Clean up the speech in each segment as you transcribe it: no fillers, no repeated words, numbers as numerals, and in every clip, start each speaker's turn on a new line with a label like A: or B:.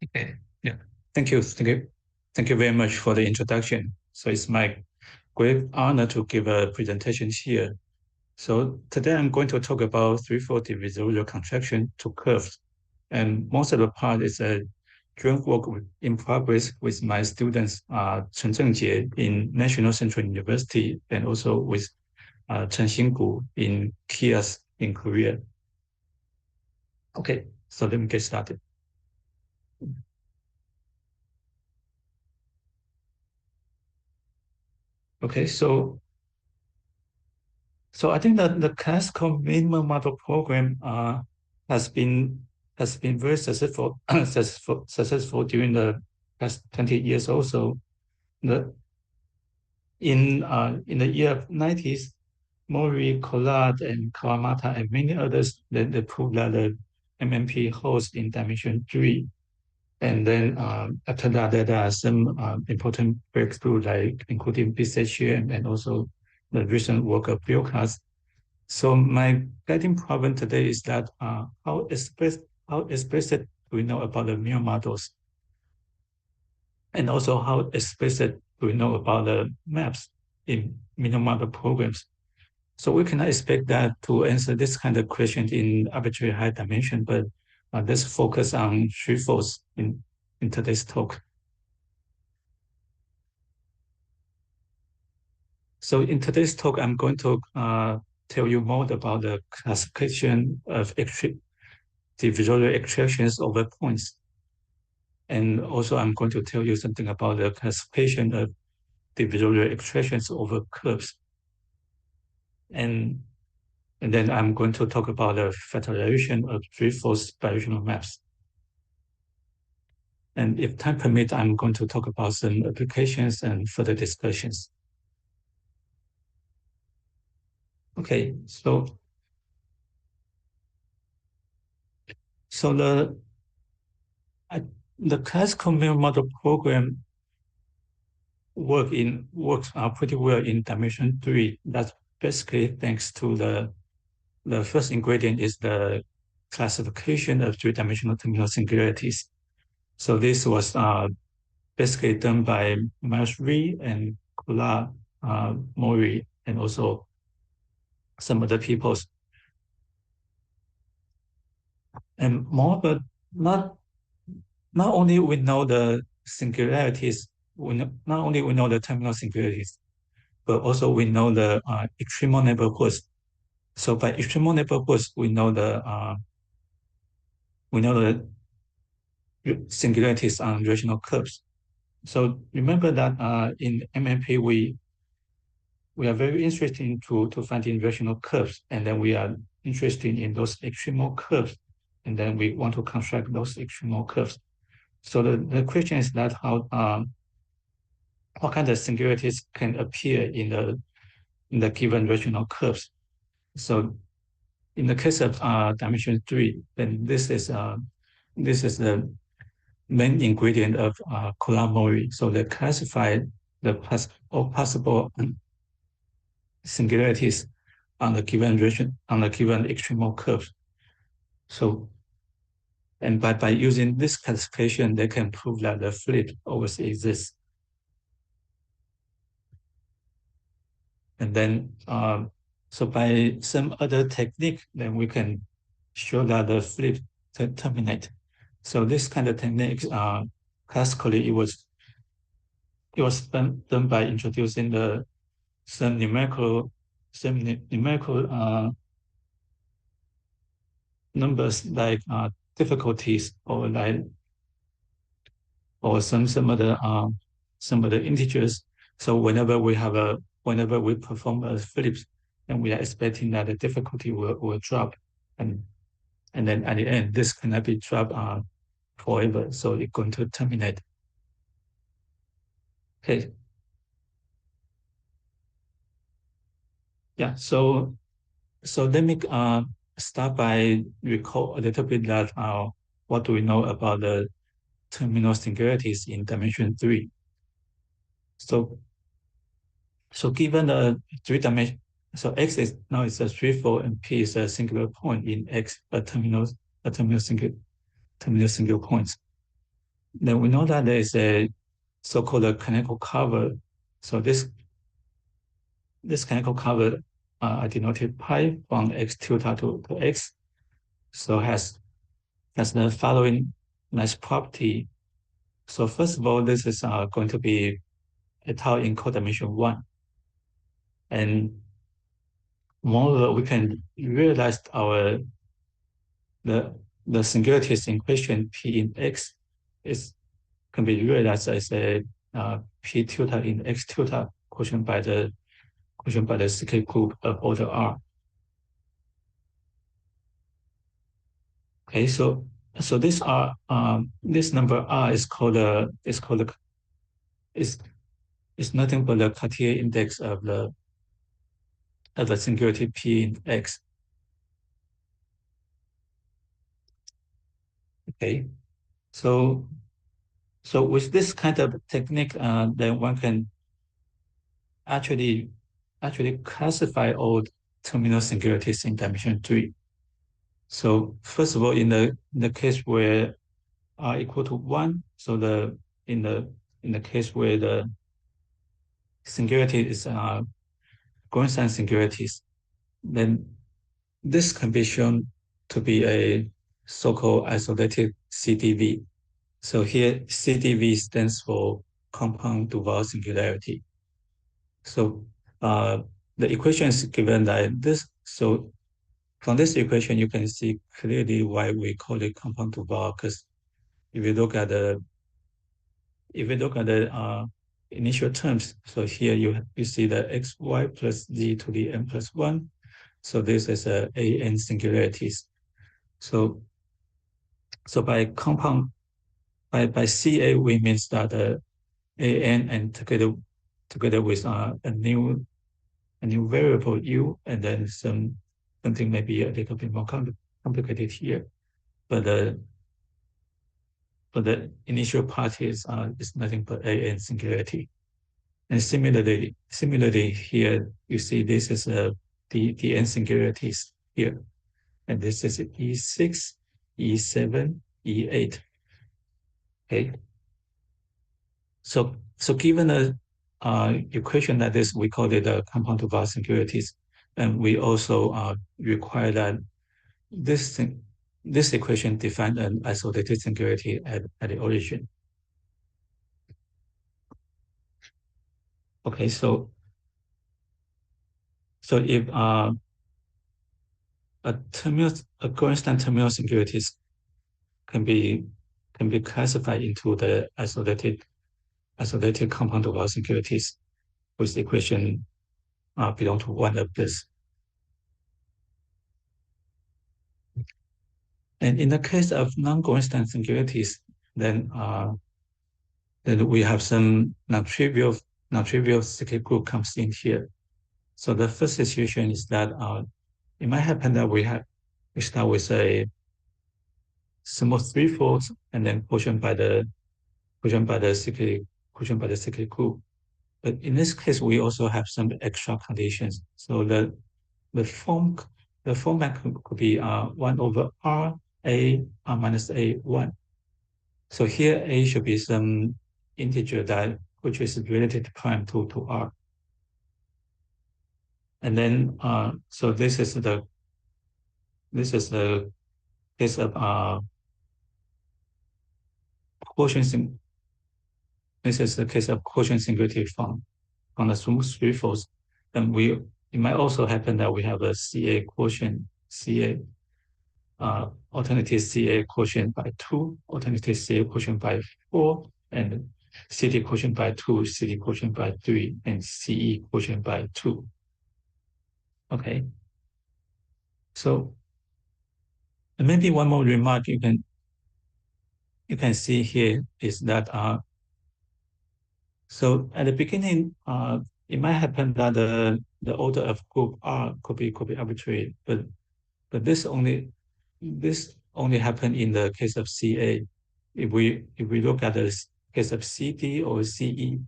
A: Okay. Yeah. Thank you. Thank you. Thank you very much for the introduction. So it's my great honor to give a presentation here. So today I'm going to talk about threefold divisorial contraction to curves. And most of the part is a joint work in progress with my students, Chen Jheng-Jie in National Central University, and also with Hsin-Ku in KIAS in Korea. Okay, so let me get started. Okay, so I think that the classical minimum model program has been has been very successful during the past 20 years also. The in the year 90s, Mori, Collard, and Kawamata, and many others, they proved that the MMP holds in dimension 3. And then after that, there are some important breakthroughs, like including BCHM and also the recent work of Biokas. So my guiding problem today is that how explicit do we know about the mirror models, and also how explicit do we know about the maps in mirror model programs. So we cannot expect that to answer this kind of question in arbitrary high dimension, but let's focus on threefolds in today's talk. So in today's talk, I'm going to tell you more about the classification of the visual extractions over points. And also I'm going to tell you something about the classification of the visual extractions over curves. And, and then I'm going to talk about the factorization of threefold bidirectional maps. And if time permits, I'm going to talk about some applications and further discussions. Okay, so the classical mirror model program works pretty well in dimension 3. That's basically thanks to the first ingredient is the classification of three-dimensional terminal singularities. So this was basically done by Mashri and Kula Mori, and also some other people. And more, but not only we know the singularities, not only we know the terminal singularities, but also we know the extremal neighborhoods. So by extremal neighborhoods, we know the singularities on rational curves. So remember that in MMP we are very interested to finding rational curves, and then we are interested in those extremal curves, and then we want to construct those extremal curves. So the question is that what kind of singularities can appear in the given rational curves. So in the case of dimension 3, then this is the main ingredient of Coulomb-Mori. So they classify all possible singularities on the given region, on the given extremal curve. So, and by using this classification, they can prove that the flip always exists. And then, so by some other technique, then we can show that the flip terminate. So this kind of technique, classically, it was done by introducing some numerical numbers like difficulties or some other integers. So whenever we perform a flip, and we are expecting that the difficulty will drop, and then at the end this cannot be dropped forever. So it's going to terminate. Okay. Yeah. So let me start by recall a little bit that what do we know about the terminal singularities in dimension 3. So given the three dimension, so X is now is a threefold and P is a singular point in X, a terminal single points. then we know that there is a so-called canonical cover. So this canonical cover are denoted pi from x tilde to x. So has the following nice property. So first of all, this is going to be a tau in codimension 1. And moreover, we can realize the the singularities in question P in X is can be realized as a P tilde in X tilde quotient by the second group of order R. Okay, so this number R is is nothing but the Cartier index of the singularity P in X. Okay, so so with this kind of technique, then one can actually actually classify all terminal singularities in dimension 3. So first of all, in the case where R equal to 1, so in the in the case where the singularity is Greenstein singularities, then this can be shown to be a so-called isolated CDV. So here CDV stands for compound Duval singularity. So the equation is given like this. So from this equation, you can see clearly why we call it compound Duval, because if you look at the initial terms, so here you see the xy plus z to the n plus 1. So this is a an singularities. So so by CA, we means that an and together with a new variable u, and then something maybe a little bit more complicated here, but the initial part is nothing but an singularity. And similarly here you see this is the n singularities here, and this is E6, E7, E8. Okay, so given a equation like this, we call it a compound Duval singularities, and we also require that this thing, this equation define an isolated singularity at the origin. Okay, so if a Greenstein terminal singularities can be classified into the isolated compound Duval singularities with equation belong to one of this. And in the case of non-Greenstein singularities, then we have some non-trivial cyclic group comes in here. So the first situation is that it might happen that we start with a simple threefold and then quotient by the cyclic group. But in this case, we also have some extra conditions. So the form the format could be 1 over R, A, R minus A, 1. So here A should be some integer that which is related to prime to R. And then so this is the case of quotient. This is the case of quotient singularity from the smooth threefolds. And it might also happen that we have a CA quotient, alternative CA quotient by 2, alternative CA quotient by 4, and CD quotient by 2, CD quotient by 3, and CE quotient by 2. Okay. So maybe one more remark you can see here is that so at the beginning it might happen that the order of group R could be arbitrary, but this only happen in the case of CA. If we look at the case of CD or CE,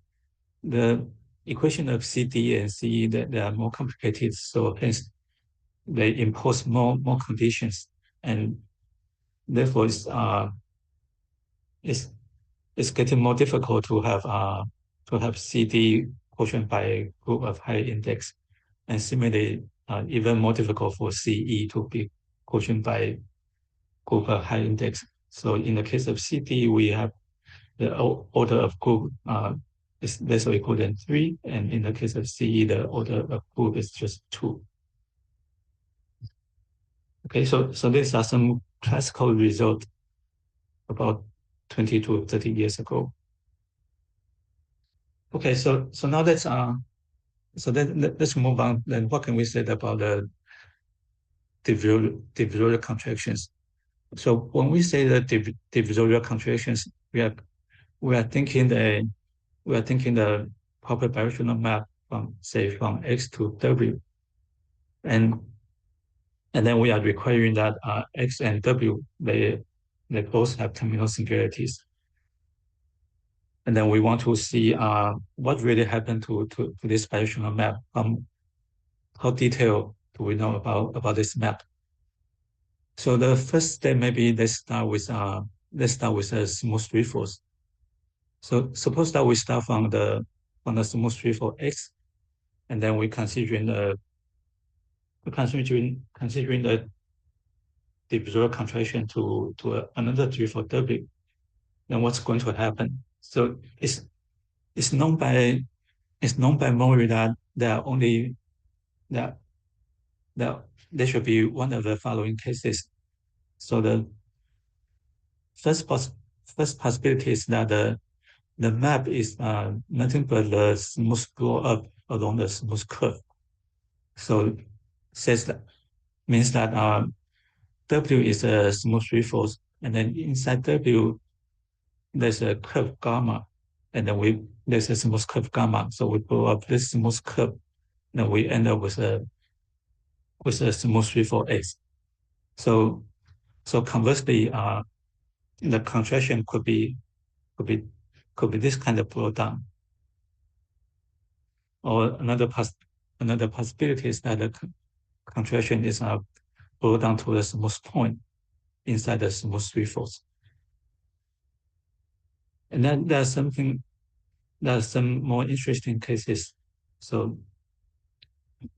A: the equation of CD and CE that they are more complicated, so hence they impose more conditions, and therefore it's it's getting more difficult to have CD quotient by a group of high index, and similarly, even more difficult for CE to be quotient by group of high index. So in the case of CD, we have the order of group is less or equal than 3, and in the case of CE, the order of group is just 2. Okay, so these are some classical results about 20 to 30 years ago. Okay, so now let's move on. Then what can we say about the divisorial contractions? So when we say the divisorial contractions, we are thinking the proper bidirectional map from say from X to W, and then we are requiring that X and W they both have terminal singularities. And then we want to see what really happened to this bidirectional map. How detailed do we know about this map? So the first step, maybe let's start with a smooth threefolds. So suppose that we start from the smooth threefold X, and then we considering the divisorial contraction to another threefold W. Then what's going to happen? So it's known by Mori that there are only that there should be one of the following cases. So the first first possibility is that the map is nothing but the smooth blow up along the smooth curve. So says that means that W is a smooth threefolds, and then inside W there's a curve gamma, and then there's a smooth curve gamma. So we blow up this smooth curve, then we end up with a smooth threefold X. So conversely, the contraction could be this kind of blow down. Or another possibility is that the contraction is blow down to the smooth point inside the smooth threefolds. And then there's some more interesting cases. So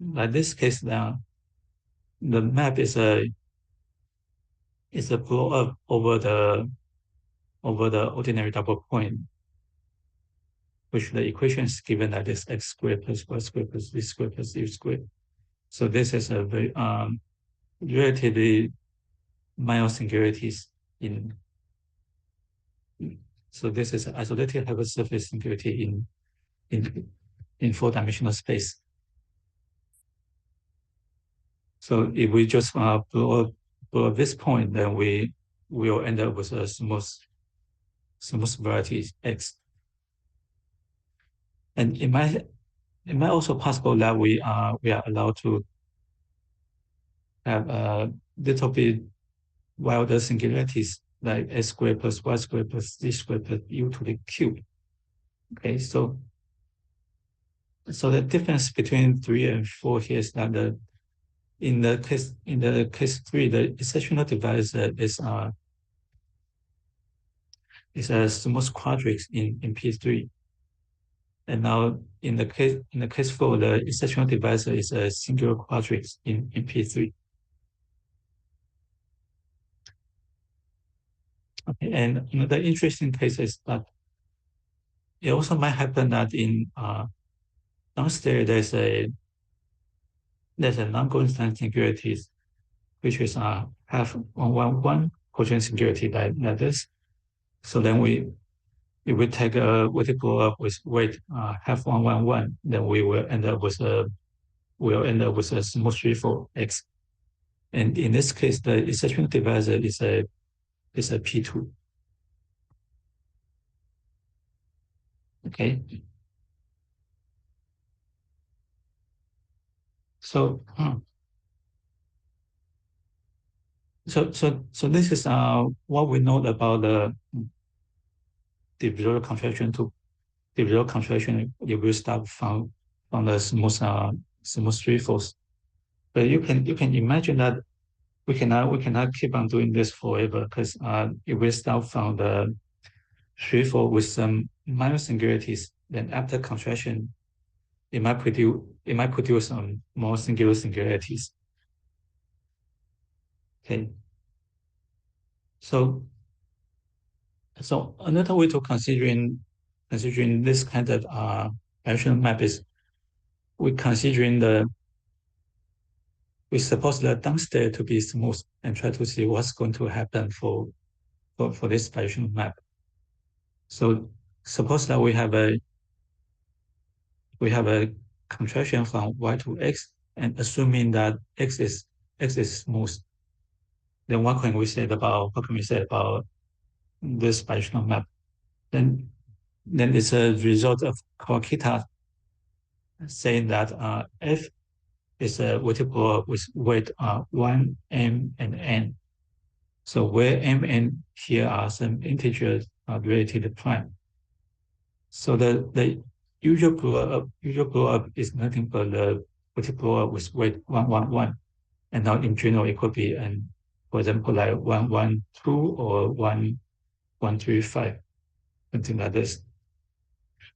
A: like this case now, the map is a blow up over the ordinary double point, which the equation is given that is x squared plus y squared plus z squared plus u squared. So this is a very relatively mild singularities in. So this is an isolated hypersurface singularity in four-dimensional space. So if we just blow up this point, then we will end up with a smooth variety X. And it might also possible that we are allowed to have a little bit wilder singularities like s squared plus y squared plus z squared plus u to the cube. Okay, so the difference between 3 and 4 here is that in the case 3, the exceptional divisor is a smooth quadrix in P3. And now in the case 4, the exceptional divisor is a singular quadrix in P3. Okay, and another interesting case is that it also might happen that in downstairs there's a non-constant singularities, which is half 111 quotient singularity like this. So then if we take a weighted blow up with weight half 111, then we will end up with a smooth threefold X. And in this case, the exceptional divisor is a P2. Okay. So so this is what we know about the divisorial contraction to divisorial contraction. It will start from the smooth threefolds. But you can imagine that we cannot keep on doing this forever, because it will start from threefold with some minor singularities, then after contraction, it might produce some more singular singularities. Okay. So another way to considering this kind of directional map is we suppose the downstate to be smooth and try to see what's going to happen for this directional map. So suppose that we have a contraction from y to x, and assuming that x is smooth, then what can we say about this directional map? Then it's a result of Kawakita saying that f is a multiple with weight 1, m, and n. So where m and here are some integers related to prime. So the usual blow up is nothing but the multiple with weight 1, 1, 1. And now in general, it could be, for example, like 1, 1, 2 or 1, 1, 3, 5, something like this.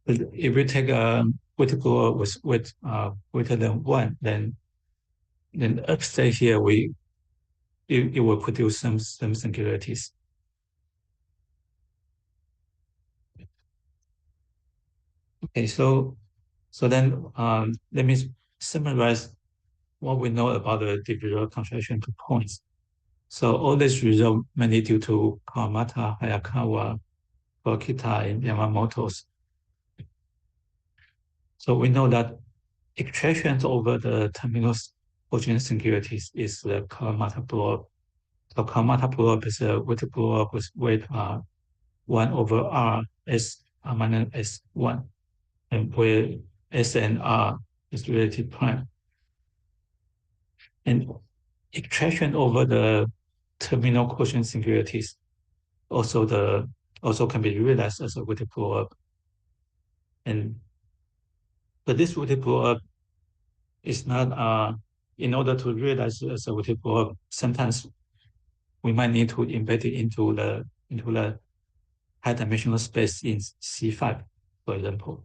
A: But if we take a multiple with weight greater than 1, then upstate here it will produce some singularities. Okay, so then let me summarize what we know about the divisional contraction to points. So all this result mainly due to Kawamata, Hayakawa, Kawakita, and Yamamoto's. So we know that extractions over the terminal quotient singularities is the Kawamata blow-up. So Kawamata blow-up is a weighted blow-up with weight 1 over r s minus s1, and where s and r is related prime. And extraction over the terminal quotient singularities also can be realized as a weighted blow-up. But this weighted blow-up is not in order to realize as a weighted blow-up, sometimes we might need to embed it into the high dimensional space in C5, for example.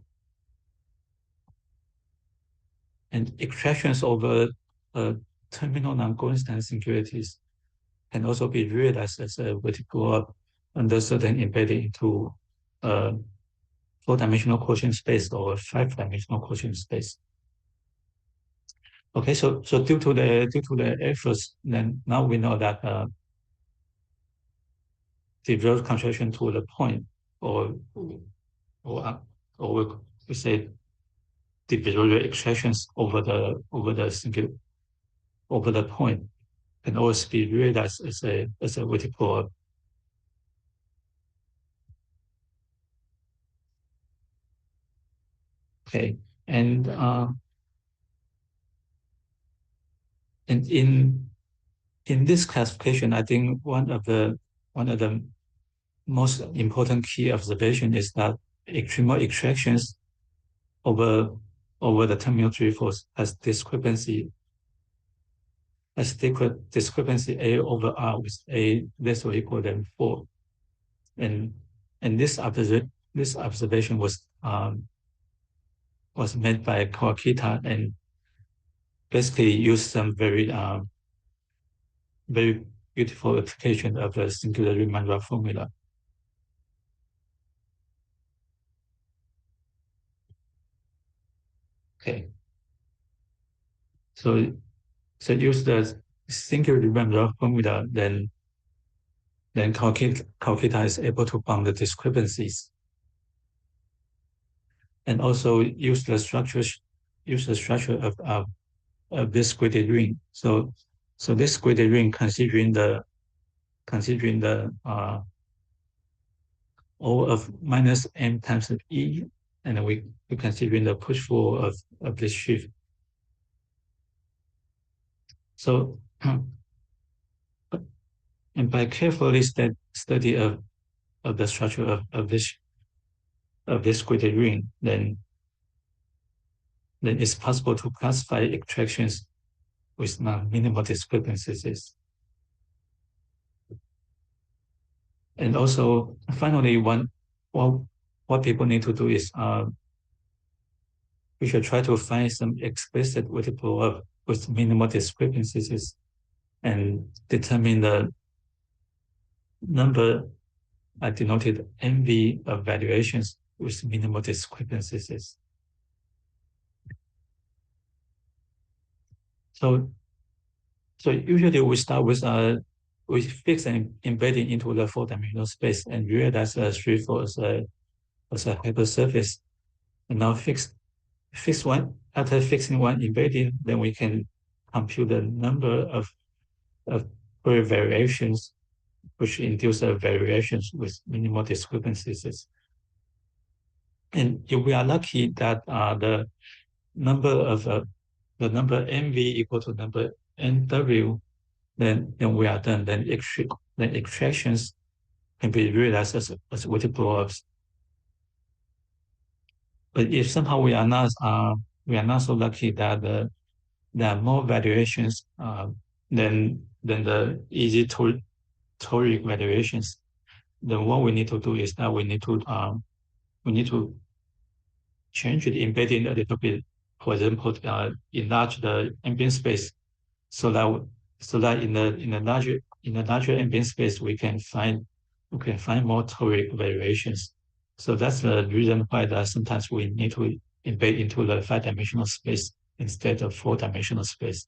A: And extractions over terminal non-constant singularities can also be realized as a weighted blow-up under certain embedded into a 4-dimensional quotient space or 5-dimensional quotient space. Okay, so due to the efforts, then now we know that the real contraction to the point, or we say the visual extractions over the point can always be realized as a weighted blow-up. Okay, and in this classification, I think one of the most important key observation is that extremal extractions over the terminal threefolds has discrepancy A over R with A less or equal than 4. And this observation was made by Kawakita and basically used some very beautiful application of the singular Riemann-Roch formula. Okay. So use the singular Riemann-Roch formula, then Kawakita is able to bound the discrepancies, and also use the structure of this gridded ring. So this gridded ring, considering the O of minus m times E, and we considering the push forward of this shift. So and by carefully study of the structure of this gridded ring, then it's possible to classify extractions with non-minimal discrepancies. And also, finally, one what what people need to do is we should try to find some explicit way to blow up with minimal discrepancies and determine the number denoted MV of valuations with minimal discrepancies. So, so usually we start with we fix an embedding into the four-dimensional space and realize a threefold as a hypersurface. And now fix one after fixing one embedding, then we can compute the number of variations which induce variations with minimal discrepancies. And if we are lucky that number of the number NV equal to number NW, then we are done. Then extractions can be realized as weighted blowups. But if somehow we are not so lucky that there are more valuations than the easy toric valuations, then what we need to do is that we need to change the embedding a little bit. For example, enlarge the ambient space so that in the larger ambient space we can find more toric variations. So that's the reason why that sometimes we need to embed into the five-dimensional space instead of four-dimensional space.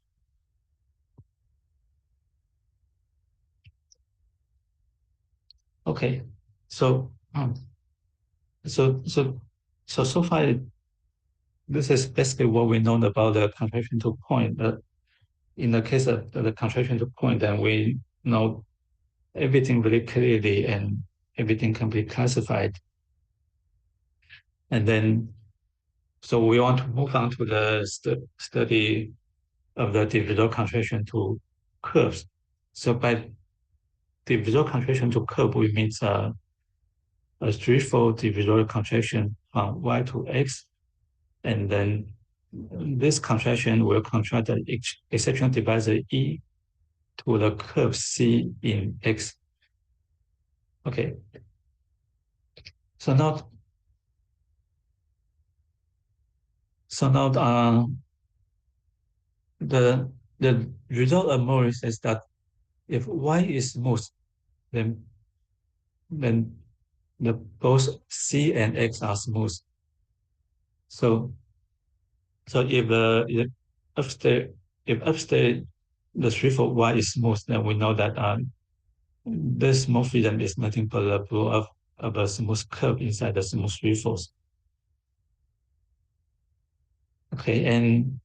A: Okay, so so so so far this is basically what we know about the contraction to point. In the case of the contraction to point, then we know everything very clearly and everything can be classified. And then, so we want to move on to the study of the divisorial contraction to curves. So by divisorial contraction to curve, we mean a threefold divisorial contraction from y to x, and then this contraction will contract the exceptional divisor E to the curve C in X. Okay. So now, so now the result of Morris is that if Y is smooth, then then the both C and X are smooth. So so if upstate the threefold Y is smooth, then we know that this smooth freedom is nothing but a blow up of a smooth curve inside the smooth threefold. Okay, and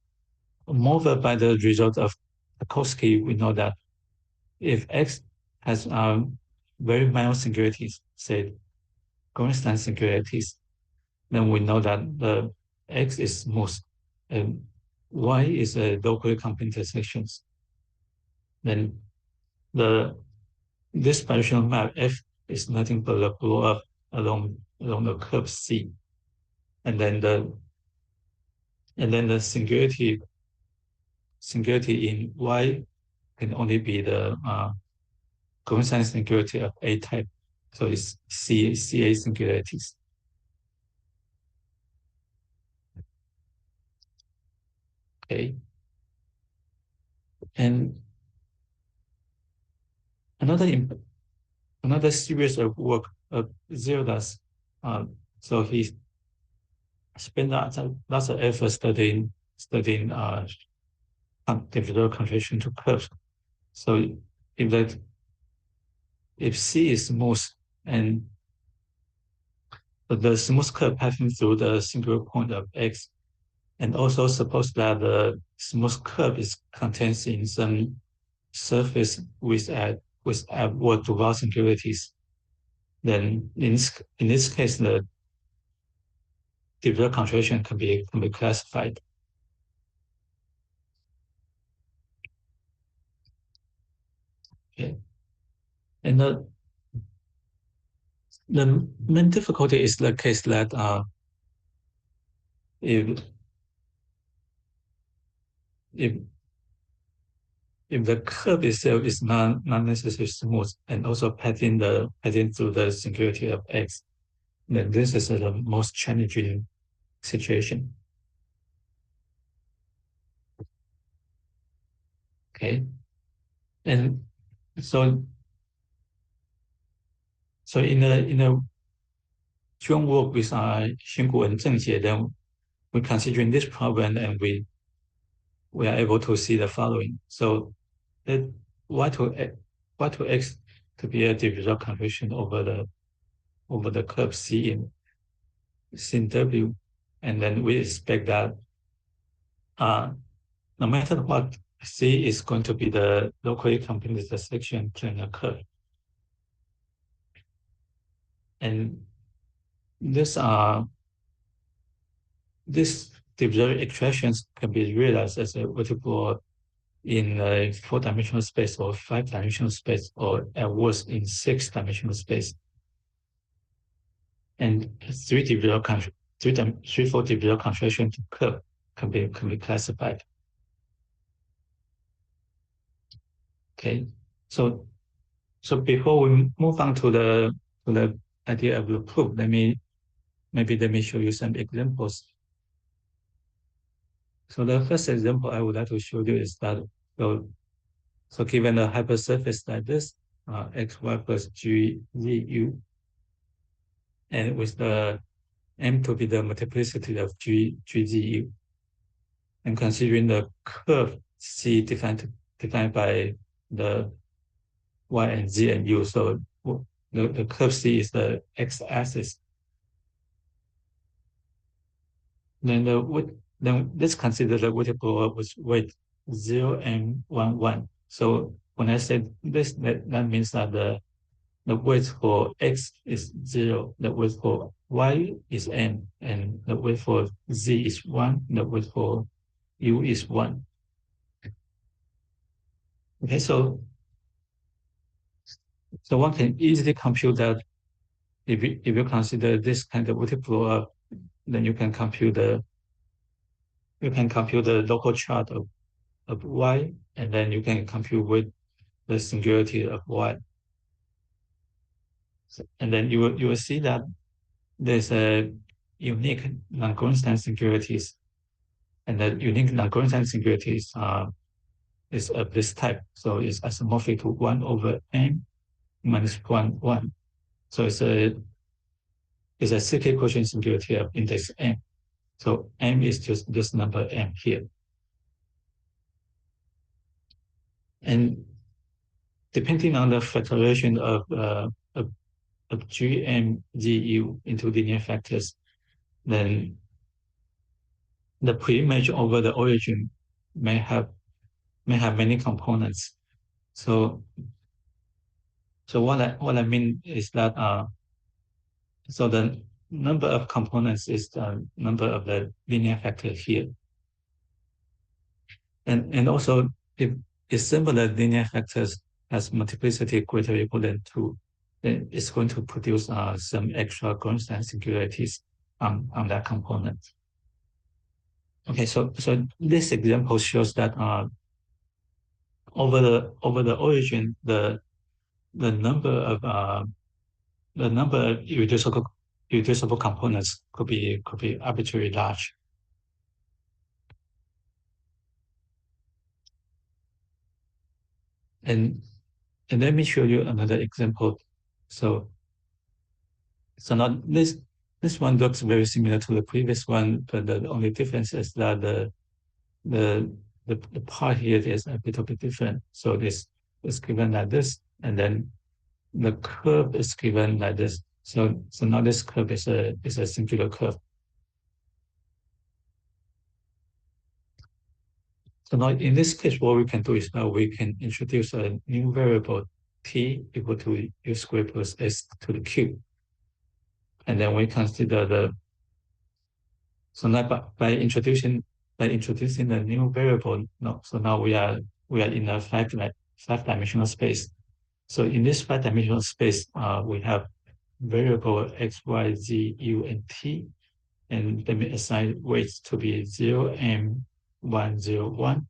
A: moreover, by the result of Tarkovsky, we know that if X has very mild singularities, say Gorenstein singularities, then we know that the X is smooth and Y is a locally complete intersections. Then the this bidirectional map F is nothing but a blow up along the curve C, and then the singularity in Y can only be the Gorenstein singularity of A type. So it's CA singularities. Okay. And another series of work of Zilda's, so he spent lots of effort studying divisional contraction to curves. So if C is smooth and the smooth curve passing through the singular point of X, and also suppose that the smooth curve is contained in some surface with what Duval singularities, then in this case the divisional contraction can be classified. Okay. And the main difficulty is the case that if if if the curve itself is not necessarily smooth and also passing through the singularity of X, then this is the most challenging situation. Okay, and so in a joint work with Hsin-Ku and Jheng-Jie, then we considering this problem and we are able to see the following. So that y to x to be a divisor conversion over the curve C in W, and then we expect that uh, no matter what, C is going to be the locally complete intersection planar curve. And this divisorial extractions can be realized as a multiple in a 4-dimensional space or 5-dimensional space, or at worst in 6-dimensional space. And threefold divisorial contraction curve can be classified. Okay, so before we move on to the idea of the proof, let me show you some examples. So the first example I would like to show you is that so given a hypersurface like this, xy plus g z u, and with the m to be the multiplicity of g z u, and considering the curve c defined by the y and z and u, so the curve c is the x-axis. Then let's consider the weighted blow-up with weight 0 and 1, 1. So when I said this, that means that the weight for x is 0, the weight for y is n, and the weight for z is 1, the weight for u is 1. Okay, so one can easily compute that if you consider this kind of weighted blow-up, then you can compute the local chart of y, and then you can compute with the singularity of y. And then you will see that there's a unique non-constant singularities, and the unique non-constant singularities is of this type. So it's isomorphic to 1 over m minus 1, 1. So it's a cyclic quotient singularity of index m. So m is just this number m here. And depending on the factorization of GMGU into linear factors, then the preimage over the origin may have many components. So what I mean is that so the number of components is the number of the linear factor here, and also if similar linear factors has multiplicity greater or equal than 2, then it's going to produce some extra constant singularities on that component. Okay, so this example shows that over the origin, the number of irreducible components could be arbitrarily large. And let me show you another example. So now this one looks very similar to the previous one, but the only difference is that the part here is a little bit different. So this is given like this, and then the curve is given like this. So now this curve is a singular curve. So now in this case, what we can do is now we can introduce a new variable t equal to u squared plus s to the cube. And then we consider so now by introducing the new variable, so now we are in a five-dimensional space. So in this 5-dimensional space, we have variable x, y, z, u, and t, and let me assign weights to be 0, m, 1, 0, 1.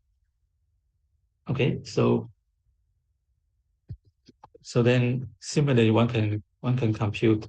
A: Okay, so then similarly, one can compute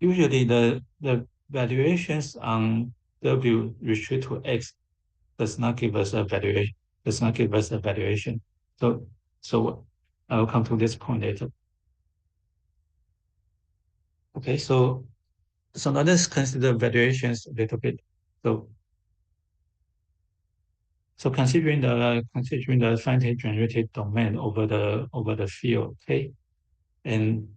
A: usually the valuations on W restrict to X does not give us a valuation, does not give us a valuation. So, so I will come to this point later. Okay, so now let's consider valuations a little bit. So, so considering the finite generated domain over the field, okay, and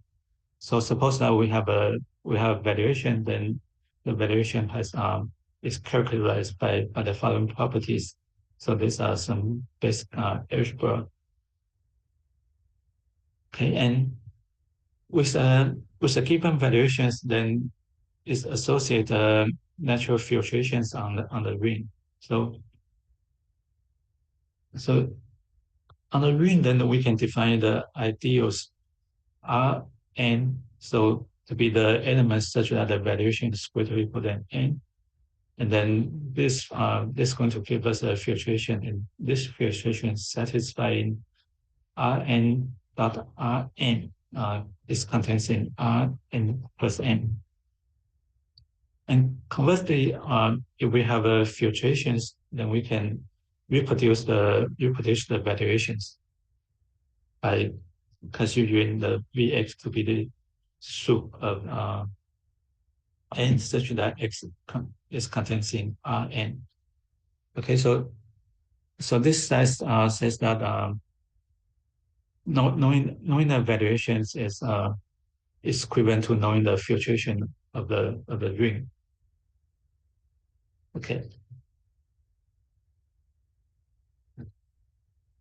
A: so suppose that we have valuation, then the valuation is characterized by the following properties. So these are some basic algebra. Okay, and with a given valuations, then is associated natural fluctuations on the ring. So so on the ring, then we can define the ideals R n. So to be the elements such that the valuation is greater or equal than n. And then this is going to give us a filtration, and this filtration satisfying Rn dot Rn is contains in Rn plus n. And conversely, if we have a filtrations, then we can reproduce the valuations by considering the Vx to be the soup of n such that x is contains in Rn. Okay, so this says that knowing the valuations is equivalent to knowing the filtration of the ring. Okay,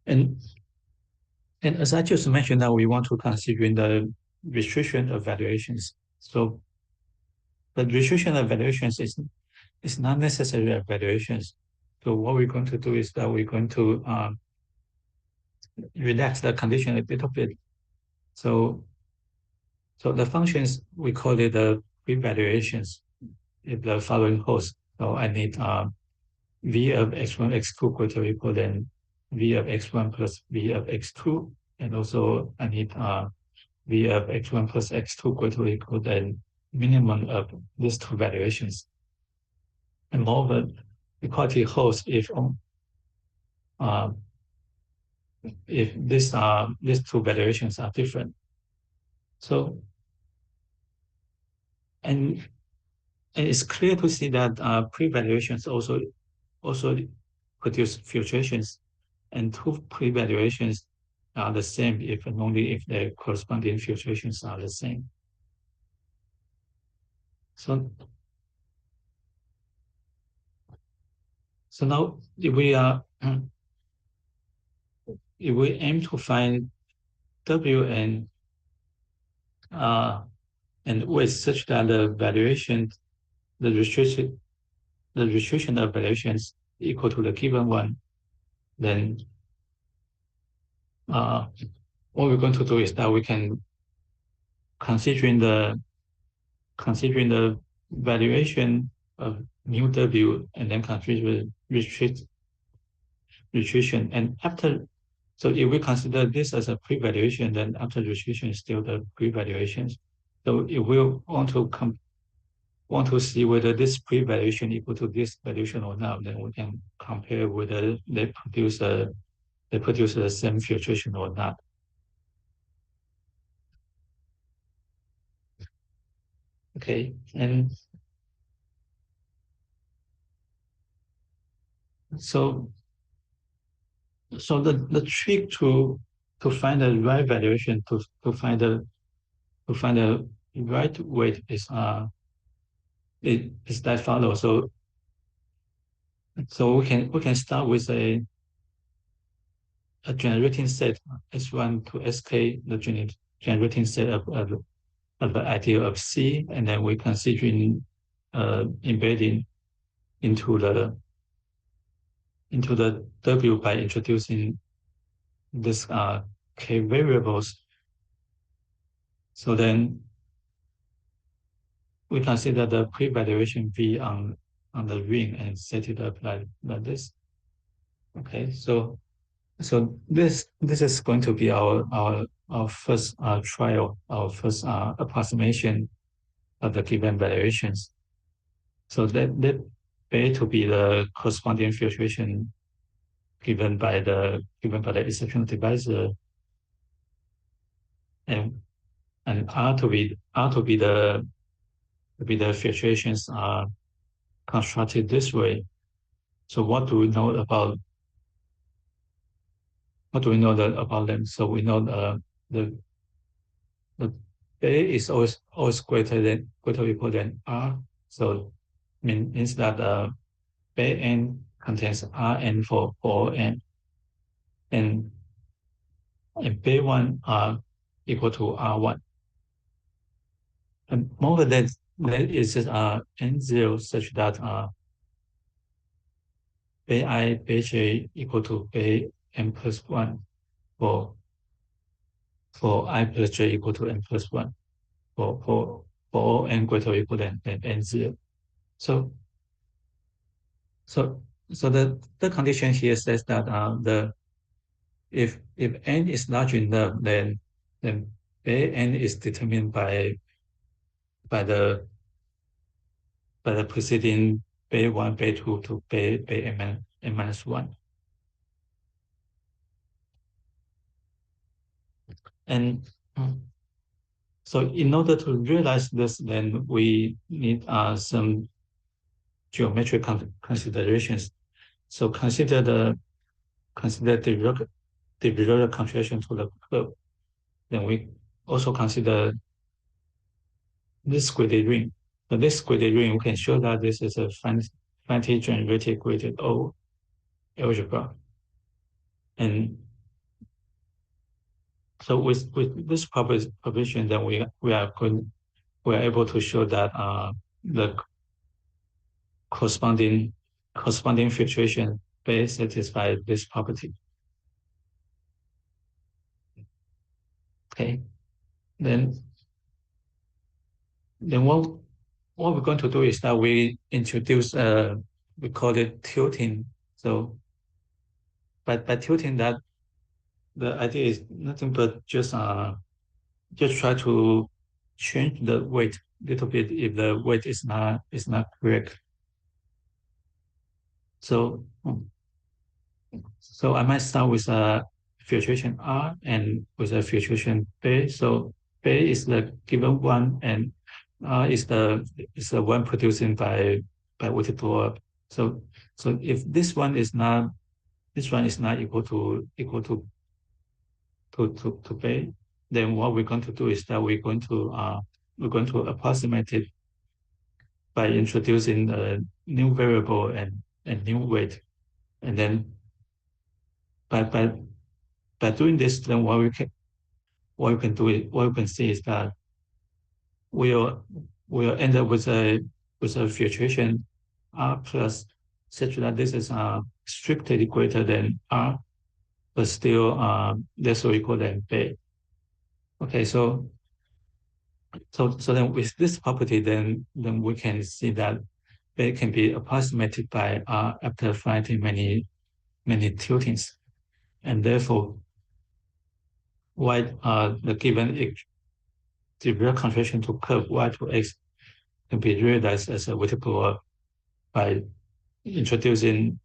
A: and and as I just mentioned, that we want to consider the restriction of valuations. So the restriction of valuations is not necessarily evaluations. So what we're going to do is that we're going to relax the condition a little bit. So so the functions we call it the pre-valuations if the following holds. So I need v of x1, x2 greater or equal than v of x1 plus v of x2, and also I need v of x1 plus x2 greater or equal than minimum of these two valuations. And moreover, equality holds uh, if these two valuations are different. So and and it's clear to see that pre-valuations also produce filtrations, and two pre-valuations are the same if and only if the corresponding filtrations are the same. So so now if we are if we aim to find W and with such that the restriction the restriction of valuations equal to the given one, then uh, what we're going to do is that we can considering the considering the valuation of new W and then consider restriction. And after, so if we consider this as a pre-valuation, then after restriction is still the pre-valuations. So if we want to see whether this pre-valuation equal to this valuation or not, then we can compare whether they produce the same filtration or not. Okay, and so the trick to find the right valuation to find the right weight is that follow. So we can start with a generating set S1 to Sk, the generating set of the idea of C, and then we considering embedding into the W by introducing this K variables. So then we consider the pre-valuation V on the ring and set it up like this. Okay, so this is going to be our first trial, our first approximation of the given valuations. So that bay to be the corresponding filtration given by the exceptional divisor, and R to be the filtrations are constructed this way. So what do we know about them? So we know the the A is always greater or equal than R. So means that Bay n contains Rn for all n, and Bay one are equal to R1. And moreover, that is just n0 such that Bay I, Bay j equal to Bay n plus 1 for I plus j equal to n plus 1 for all n greater or equal than n0. So so so the condition here says that if n is large enough, then Bay n is determined by the preceding Bay 1, Bay 2 to Bay n minus 1. And so in order to realize this, then we need some geometric considerations. So consider the behavioral contraction to the curve. Then we also consider this gridded ring. So this gridded ring, we can show that this is a finitely generated gridded O algebra. And so with this proposition, then we are able to show that the corresponding filtration base satisfy this property. Okay, then what we're going to do is that we introduce we call it tilting. So by tilting, that the idea is nothing but just try to change the weight a little bit if the weight is not correct. So I might start with a filtration R and with a filtration B. So B is the given one, and R is the one producing by weighted blow up. So if this one is not equal to B, then what we're going to do is that we're going to approximate it by introducing a new variable and new weight, and then by doing this, then what we can see is that we'll end up with a filtration R plus, such that this is strictly greater than R, but still less or equal than B. Okay, so then with this property, then we can see that B can be approximated by R after finding many tiltings, and therefore the given the real contraction to curve y to x can be realized as a weighted blow by introducing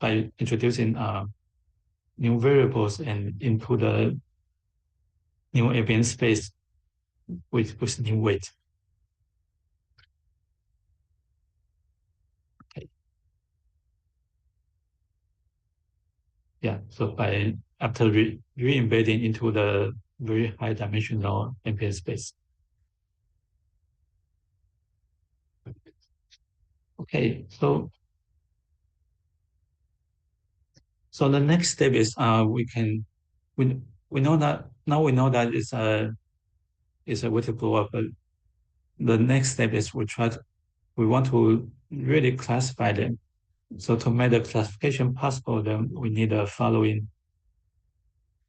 A: new variables and into the new ambient space with new weight. Okay. Yeah. So after re-embedding into the very high dimensional ambient space. Okay, so the next step is we know that now we know that it's a weighted blow up, but the next step is we want to really classify them. So to make the classification possible, then we need the following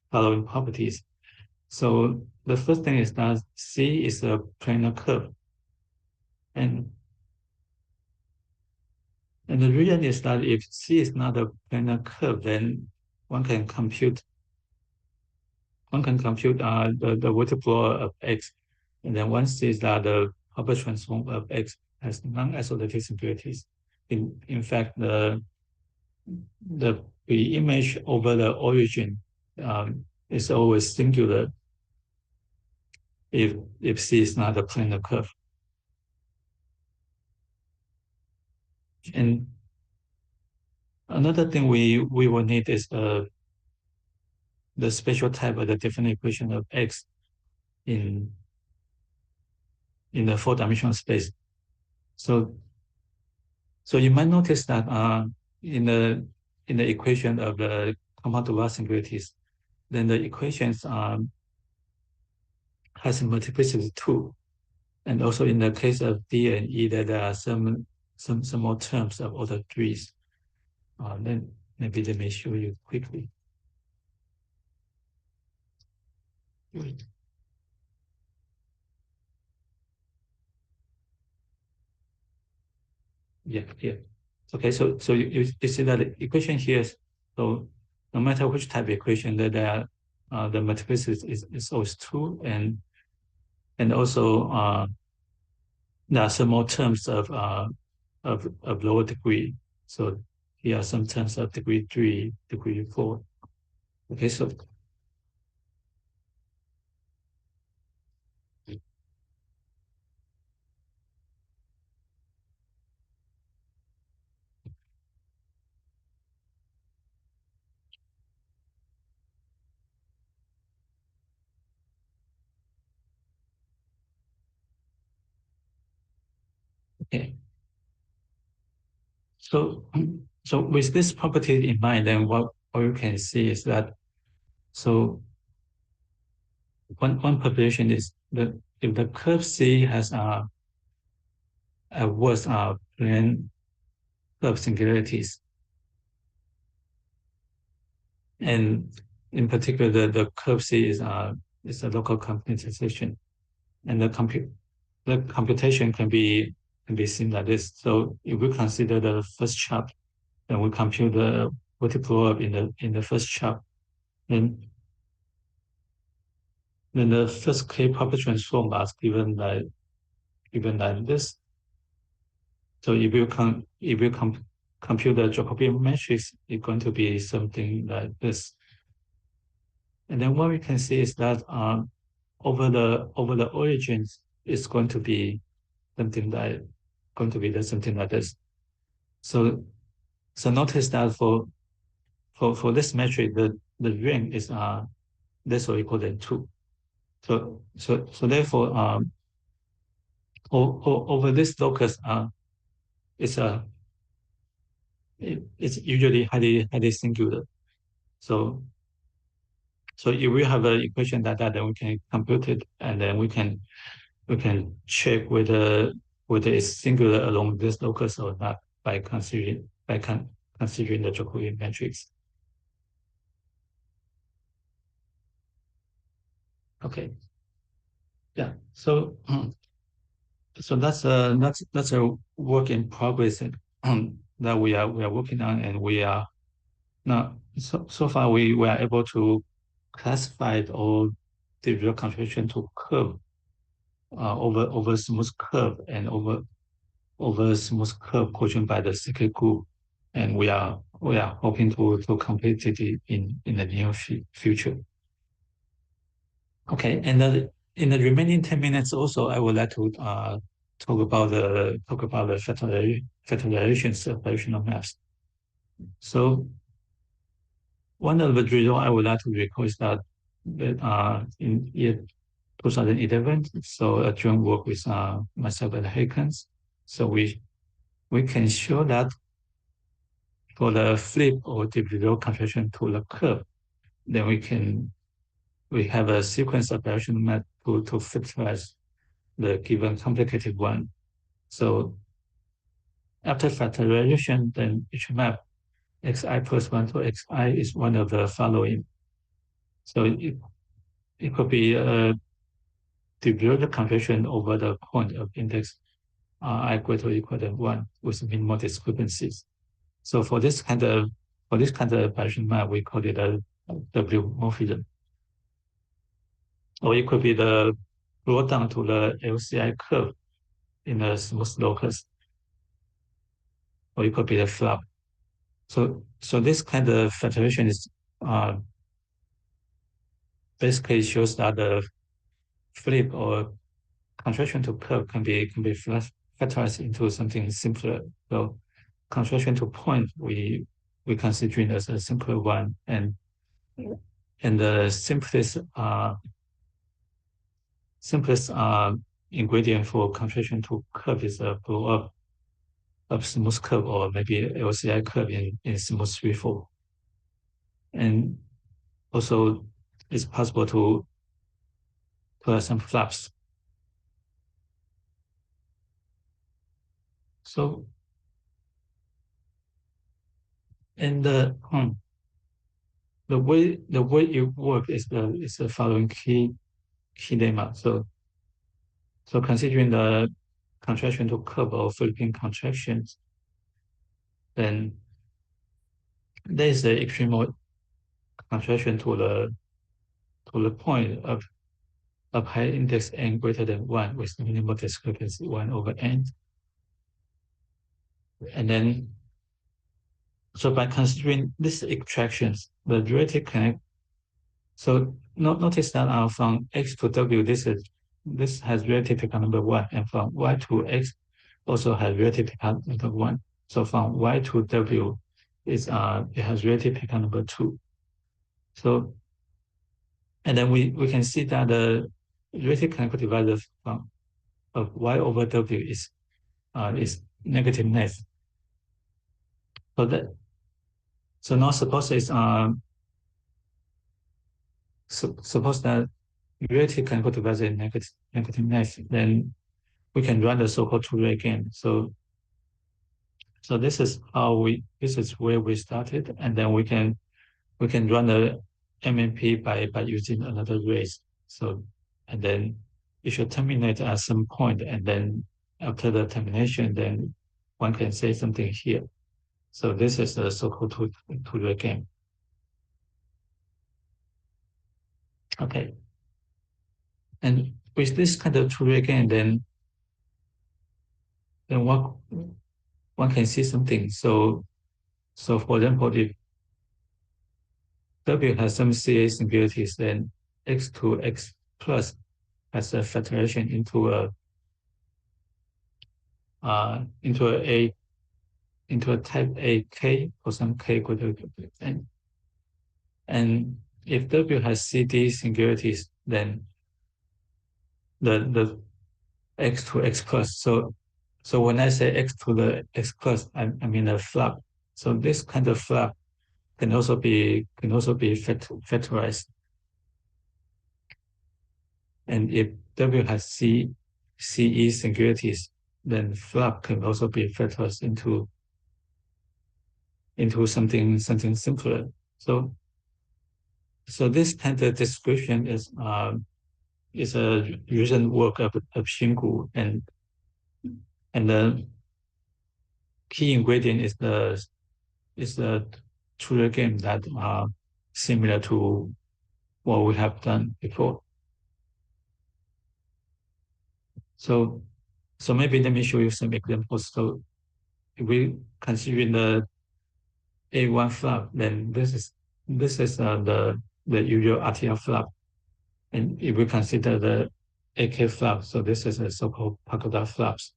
A: properties. So the first thing is that C is a planar curve, and the reason is that if C is not a planar curve, then one can compute the weighted blow of X, and then one sees that the Hubble transform of X has non-isolated singularities. In fact, the image over the origin is always singular if C is not a planar curve. And another thing we will need is the spatial type of the different equation of X in the four-dimensional space. So you might notice that in the equation of the compound Duval singularities, then the equations has a multiplicity 2. And also in the case of D and E, that there are some more terms of order 3s. Then maybe let me show you quickly. Yeah, yeah. Okay, so you see that the equation here is, so no matter which type of equation that there are, the multiplicity is always 2, and also there are some more terms of lower degree. So here are some terms of degree 3, degree 4. Okay, so okay. So so with this property in mind, then what you can see is that, so one population is that if the curve C has a worse plane curve singularities, and in particular the curve C is a local computation, and the computation can be seen like this. So if we consider the first chart, then we compute the multiple in the first chart, then the first K proper transform is given like this. So if you compute the Jacobian matrix, it's going to be something like this. And then what we can see is that over the origins, it's going to be something like this. So notice that for this metric, the ring is less or equal than 2. So therefore over this locus it's a it's usually highly singular. So if we have an equation like that, then we can compute it, and then we can check whether it's singular along this locus or not by considering the Jacobian matrix. Okay. Yeah. So so that's a work in progress that we are working on, and we are now so far we were able to classify all the real contraction to curve over smooth curve and over smooth curve quotient by the Hsin-Ku, and we are hoping to complete it in the near future. Okay, and in the remaining 10 minutes, also I would like to talk about the factorizations of variational maps. So one of the results I would like to recall is that in year 2011, so a joint work with myself and Hayakawa. So we can show that for the flip or the below contraction to the curve, then we have a sequence of variational map to factorize the given complicated one. So after factorization, then each map xi plus 1 to xi is one of the following. So it could be a developed conversion over the point of index I greater or equal than 1 with minimal discrepancies. So for this kind of Bayesian map, we call it a W morphism. Or it could be the brought down to the LCI curve in a smooth locus, or it could be the flap. So this kind of fluctuation is uh, basically shows that the flip or contraction to curve can be factorized into something simpler. So contraction to point we consider it as a simpler one, and the simplest ingredient for contraction to curve is a blow up of smooth curve or maybe LCI curve in smooth threefold. And also it's possible to have some flaps. So and the way it works is the following key lemma. So considering the contraction to curve or flipping contractions, then there is the extreme contraction to the point of high index n greater than 1 with minimal discrepancy 1 over n. And then, so by considering these extractions, the relative connect. So notice that from x to w, this has relative pickup number 1, and from y to x also has relative pickup number 1. So from y to w, it has relative pickup number 2. So, and then we can see that the relative canonical divisor of y over w is negative net. So now suppose that relative canonical divisor is negative net, then we can run the so-called two-way game. So this is where we started, and then we can run the MMP by using another race. So, and then it should terminate at some point, and then after the termination, then one can say something here. So this is the so-called two-way game. Okay. And with this kind of two-way game, then one can see something. So for example, if W has some CA singularities, then X to X plus has a factorization into a type A K for some K greater than N. And if W has CD singularities, then the X to X plus. So when I say X to the X plus, I mean a flap. So this kind of flap can also be factorized. And if W has CE singularities, then flap can also be factorized into something simpler. So this kind of description is a recent work of Hsin-Ku, and the key ingredient is the Tudor game that are similar to what we have done before. So maybe let me show you some examples. So if we consider the A1 flap, then this is the usual RTL flap. And if we consider the AK flap, so this is a so-called pagoda flaps.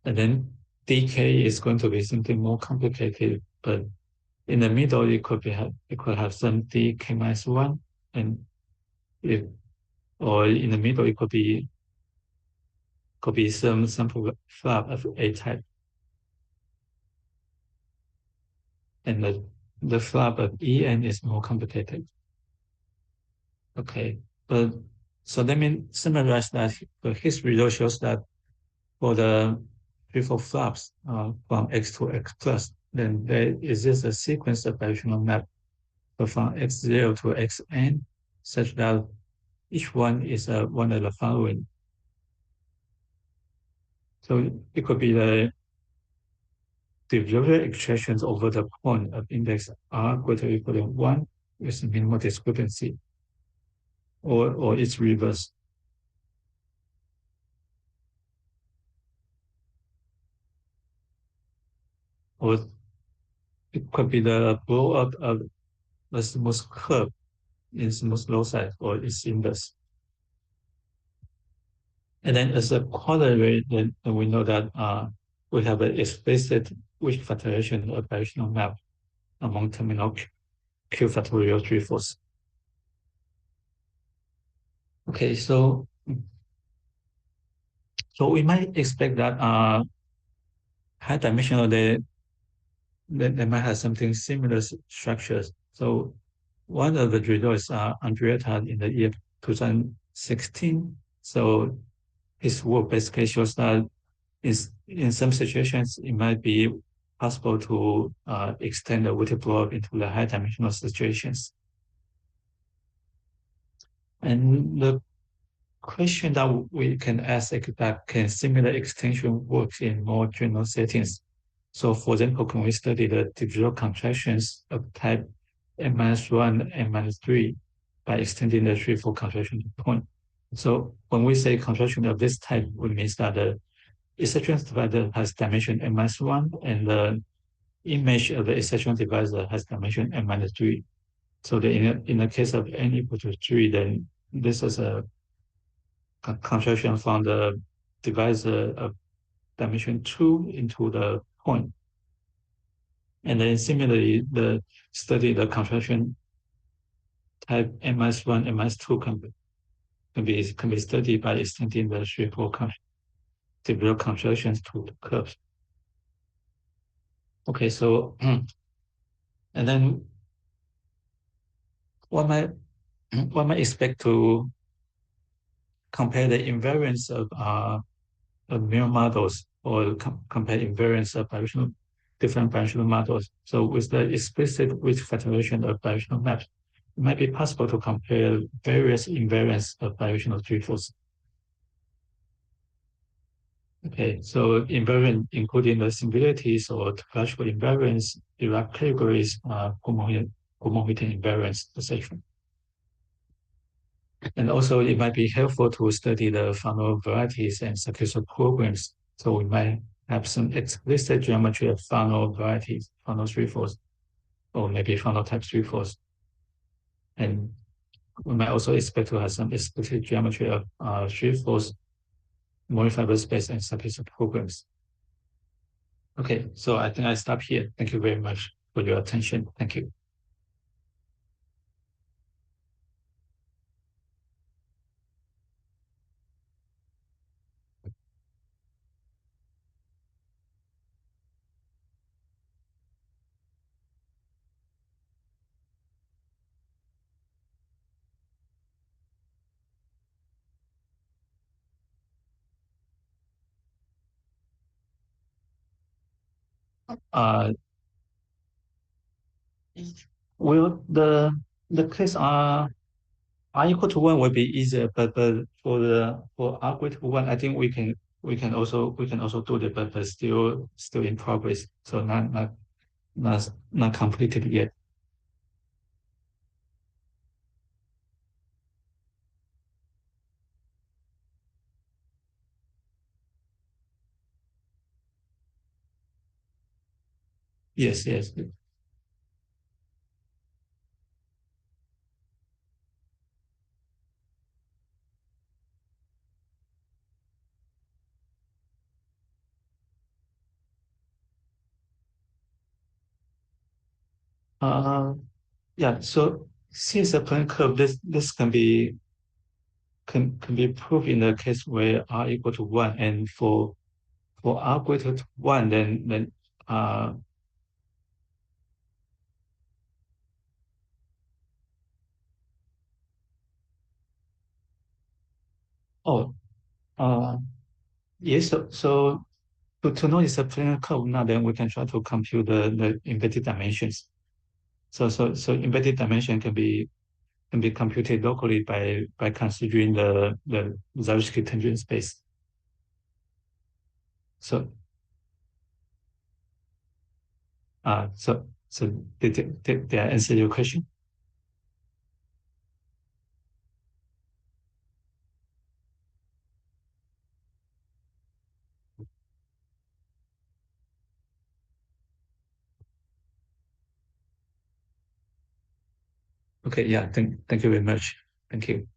A: And then DK is going to be something more complicated, but in the middle it could have some DK minus 1, and or in the middle it could be some sample flap of A type. And the flap of EN is more complicated. Okay, but so let me summarize that. The history result shows that for the threefold flaps from X to X plus, then there exists a sequence of bidirectional map from X0 to Xn, such that each one is one of the following. So it could be the Divisorial extractions over the point of index R greater or equal than 1 with minimal discrepancy, or its reverse. or it could be the blow up of a smooth curve in smooth loci or its inverse. And then as a corollary, then we know that we have an explicit weak factorization of directional map among terminal Q factorial three-fourths. Okay, so we might expect that high dimensional they might have something similar structures. So one of the results Andrea in the year 2016. So his work basically shows that in some situations it might be possible to extend the weighted blow into the high dimensional situations. And the question that we can ask is that can similar extension work in more general settings? So for example, can we study the divisional contractions of type n-1, n-3 by extending the threefold contraction to point? So when we say contraction of this type, it means that the exception divisor has dimension n-1 and the image of the exception divisor has dimension n-3. So in the case of n equal to 3, then this is a contraction from the divisor of dimension 2 into the point. And then similarly, the study the contraction type n-1, n-2 can be studied by extending the threefold develop contractions to the curves. Okay, so and then what might one might expect to compare the invariance of mirror models or compare invariance of different bidirectional models. So with the explicit width factorization of bidirectional maps, it might be possible to compare various invariants of bidirectional three-fourths. Okay, so invariant including the singularities or topological invariance, Dirac categories, Coulomb-Witten invariance, etc. And also it might be helpful to study the funnel varieties and successor programs. So we might have some explicit geometry of funnel varieties, funnel three-fourths, or maybe funnel type three-fourths. And we might also expect to have some explicit geometry of three-fourths, modifiable space, and successor programs. Okay, so I think I stop here. Thank you very much for your attention. Thank you. Uh, well, the case R equal to one will be easier, but for R equal to one, I think we can also do it, but still in progress. So not completed yet. Yes, yes. Uh, yeah. So since the plane curve, this can be proved in the case where R equal to one, and for R greater to one, then oh uh yes. So to know it's a planar curve now, then we can try to compute the embedded dimensions. So embedded dimension can be computed locally by considering the Zariski tangent space. So so did I answer your question? Okay, yeah, thank you very much. Thank you.